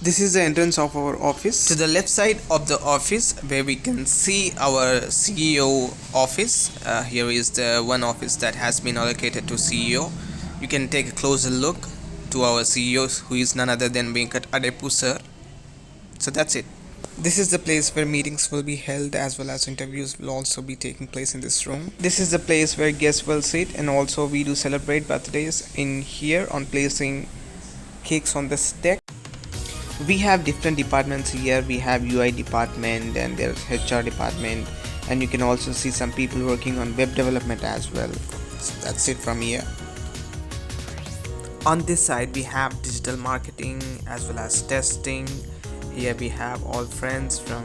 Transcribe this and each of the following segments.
This is the entrance of our office. To the left side of the office, where we can see our CEO office, here is the one office that has been allocated to CEO. You can take a closer look to our CEO, who is none other than Venkat Adepu sir. So that's it. This is the place where meetings will be held as well as interviews will also be taking place in this room. This is the place where guests will sit, and also we do celebrate birthdays in here on placing cakes on this deck. We have different departments here. We have UI department and there's HR department, and you can also see some people working on web development as well. So that's it from here. On this side we have digital marketing as well as testing. Here we have all friends from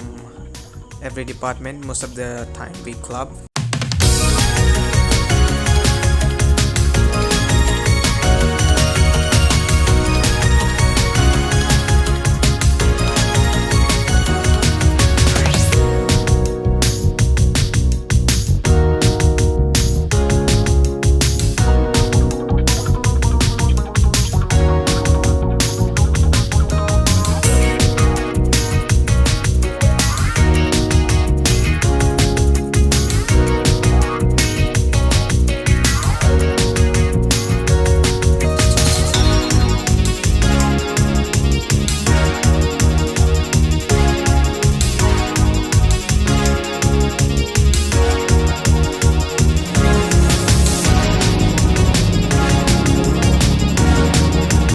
every department. Most of the time we club